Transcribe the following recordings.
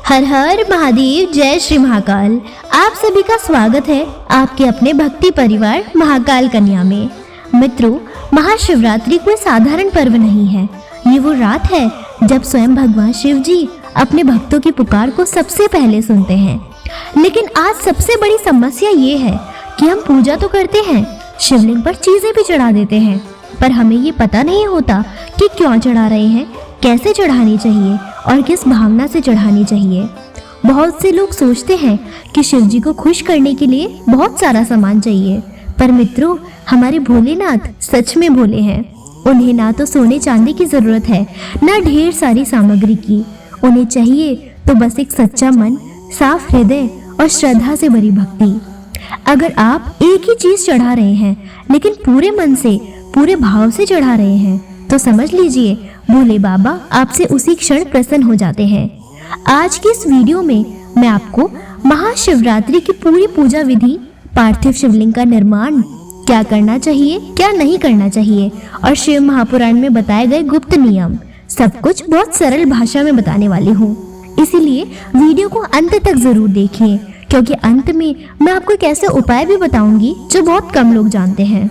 हर हर महादेव, जय श्री महाकाल। आप सभी का स्वागत है आपके अपने भक्ति परिवार महाकाल कन्या में। मित्रों, महाशिवरात्रि कोई साधारण पर्व नहीं है। ये वो रात है जब स्वयं भगवान शिव जी अपने भक्तों की पुकार को सबसे पहले सुनते हैं। लेकिन आज सबसे बड़ी समस्या ये है कि हम पूजा तो करते हैं, शिवलिंग पर चीजें भी चढ़ा देते हैं, पर हमें ये पता नहीं होता कि क्यों चढ़ा रहे हैं, कैसे चढ़ानी चाहिए और किस भावना से चढ़ानी चाहिए। बहुत से लोग सोचते हैं कि शिव जी को खुश करने के लिए बहुत सारा सामान चाहिए, पर मित्रों, हमारे भोलेनाथ सच में भोले हैं। उन्हें ना तो सोने चांदी की जरूरत है, ना ढेर सारी सामग्री की। उन्हें चाहिए तो बस एक सच्चा मन, साफ हृदय और श्रद्धा से भरी भक्ति। अगर आप एक ही चीज चढ़ा रहे हैं लेकिन पूरे मन से, पूरे भाव से चढ़ा रहे हैं, तो समझ लीजिए भोले बाबा आपसे उसी क्षण प्रसन्न हो जाते हैं। आज की इस वीडियो में मैं आपको महाशिवरात्रि की पूरी पूजा विधि, पार्थिव शिवलिंग का निर्माण, क्या करना चाहिए, क्या नहीं करना चाहिए और शिव महापुराण में बताए गए गुप्त नियम, सब कुछ बहुत सरल भाषा में बताने वाली हूँ। इसीलिए वीडियो को अंत तक जरूर देखिए, क्योंकि अंत में मैं आपको एक ऐसे उपाय भी बताऊंगी जो बहुत कम लोग जानते हैं।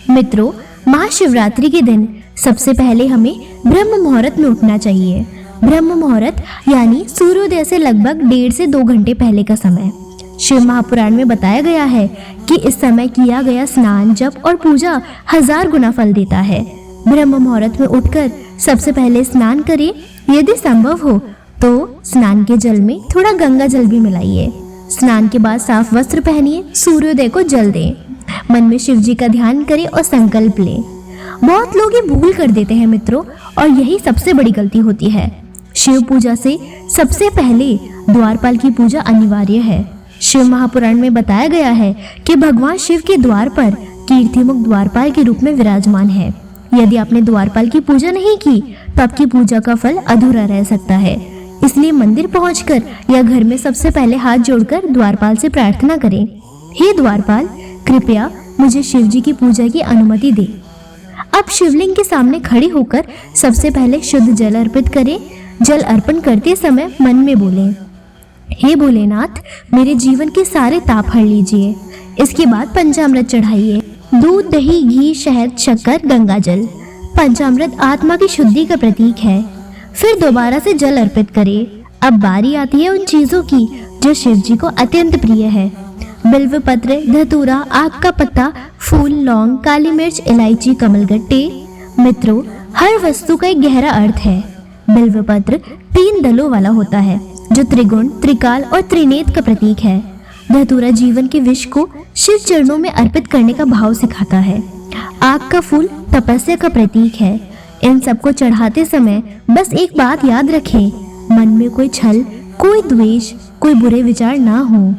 मित्रों, महाशिवरात्रि के दिन सबसे पहले हमें ब्रह्म मुहूर्त में उठना चाहिए। ब्रह्म मुहूर्त यानी सूर्योदय से लगभग 1.5 से 2 घंटे पहले का समय। शिव महापुराण में बताया गया है कि इस समय किया गया स्नान, जप और पूजा 1000 गुना फल देता है। ब्रह्म मुहूर्त में उठकर सबसे पहले स्नान करें। यदि संभव हो तो स्नान के जल में थोड़ा गंगा जल भी मिलाइए। स्नान के बाद साफ वस्त्र पहनिए, सूर्योदय को जल दें, मन में शिव जी का ध्यान करें और संकल्प लें। बहुत लोग ये भूल कर देते हैं मित्रों, और यही सबसे बड़ी गलती होती है। शिव पूजा से सबसे पहले द्वारपाल की पूजा अनिवार्य है। शिव महापुराण में बताया गया है कि भगवान शिव के द्वार पर कीर्तिमुख द्वारपाल के रूप में विराजमान है। यदि आपने द्वारपाल की पूजा नहीं की तो आपकी पूजा का फल अधूरा रह सकता है। इसलिए मंदिर पहुंचकर या घर में सबसे पहले हाथ जोड़कर द्वारपाल से प्रार्थना करें, हे द्वारपाल, कृपया मुझे शिव जी की पूजा की अनुमति दे। अब शिवलिंग के सामने खड़े होकर सबसे पहले शुद्ध जल अर्पित करें। जल अर्पण करते समय मन में बोलें, हे भोलेनाथ, मेरे जीवन के सारे ताप हर लीजिए। इसके बाद पंचामृत चढ़ाइए, दूध, दही, घी, शहद, शक्कर, गंगा जल। पंचामृत आत्मा की शुद्धि का प्रतीक है। फिर दोबारा से जल अर्पित करें। अब बारी आती है उन चीजों की जो शिव जी को अत्यंत प्रिय है। बिल्व पत्र, धतूरा, आक का पत्ता, फूल, लौंग, काली मिर्च, इलायची, कमलगट्टे। मित्रों, हर वस्तु का एक गहरा अर्थ है। बिल्व पत्र 3 दलों वाला होता है, जो त्रिगुण, त्रिकाल और त्रिनेत्र का प्रतीक है। धतूरा जीवन के विष को शिव चरणों में अर्पित करने का भाव सिखाता है। आक का फूल तपस्या का प्रतीक है। इन सबको चढ़ाते समय बस एक बात याद रखें, मन में कोई छल, कोई द्वेष, कोई बुरे विचार ना हो।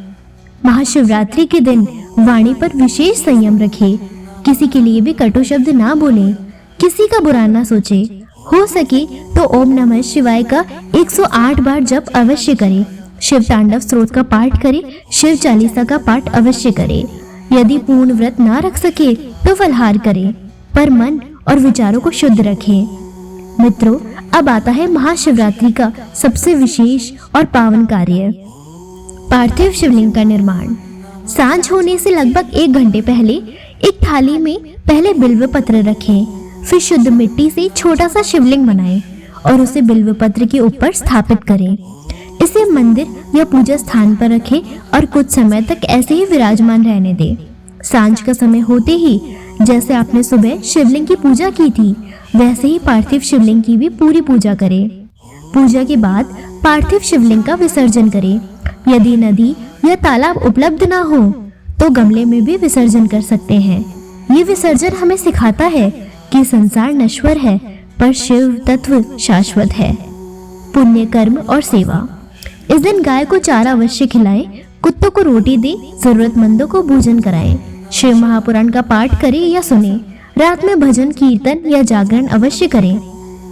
महाशिवरात्रि के दिन वाणी पर विशेष संयम रखें। किसी के लिए भी कटु शब्द ना बोलें, किसी का बुरा ना सोचे। हो सके तो ओम नमः शिवाय का 108 बार जप अवश्य करें। शिव तांडव स्तोत्र का पाठ करें। शिव चालीसा का पाठ अवश्य करें। यदि पूर्ण व्रत ना रख सके तो फलाहार करें, पर मन और विचारों को शुद्ध रखें। मित्रों, अब आता है महाशिवरात्रि का सबसे विशेष और पावन कार्य, पार्थिव शिवलिंग का निर्माण। सांझ होने से लगभग 1 घंटे पहले एक थाली में पहले बिल्व पत्र रखें, फिर शुद्ध मिट्टी से छोटा सा शिवलिंग बनाएं और उसे बिल्व पत्र के ऊपर स्थापित करें। इसे मंदिर या पूजा स्थान पर रखें और कुछ समय तक ऐसे ही विराजमान रहने दें। सांझ का समय होते ही जैसे आपने सुबह शिवलिंग की पूजा की थी, वैसे ही पार्थिव शिवलिंग की भी पूरी पूजा करें। पूजा के बाद पार्थिव शिवलिंग का विसर्जन करें। यदि नदी या तालाब उपलब्ध ना हो तो गमले में भी विसर्जन कर सकते हैं। ये विसर्जन हमें सिखाता है कि संसार नश्वर है, पर शिव तत्व शाश्वत है। पुण्य, कर्म और सेवा। इस दिन गाय को चारा अवश्य खिलाएं, कुत्तों को रोटी दें, जरूरतमंदों को भोजन कराएं। शिव महापुराण का पाठ करें या सुने। रात में भजन, कीर्तन या जागरण अवश्य करें।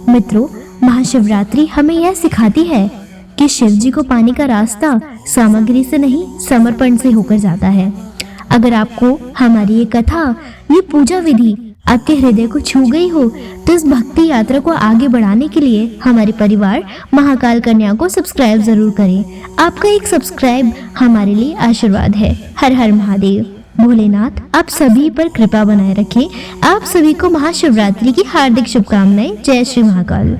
मित्रों, महाशिवरात्रि हमें यह सिखाती है कि शिव जी को पाने का रास्ता सामग्री से नहीं, समर्पण से होकर जाता है। अगर आपको हमारी ये कथा, ये पूजा विधि आपके हृदय को छू गई हो तो इस भक्ति यात्रा को आगे बढ़ाने के लिए हमारे परिवार महाकाल कन्या को सब्सक्राइब जरूर करें। आपका एक सब्सक्राइब हमारे लिए आशीर्वाद है। हर हर महादेव। भोलेनाथ आप सभी पर कृपा बनाए रखें। आप सभी को महाशिवरात्रि की हार्दिक शुभकामनाएं। जय श्री महाकाल।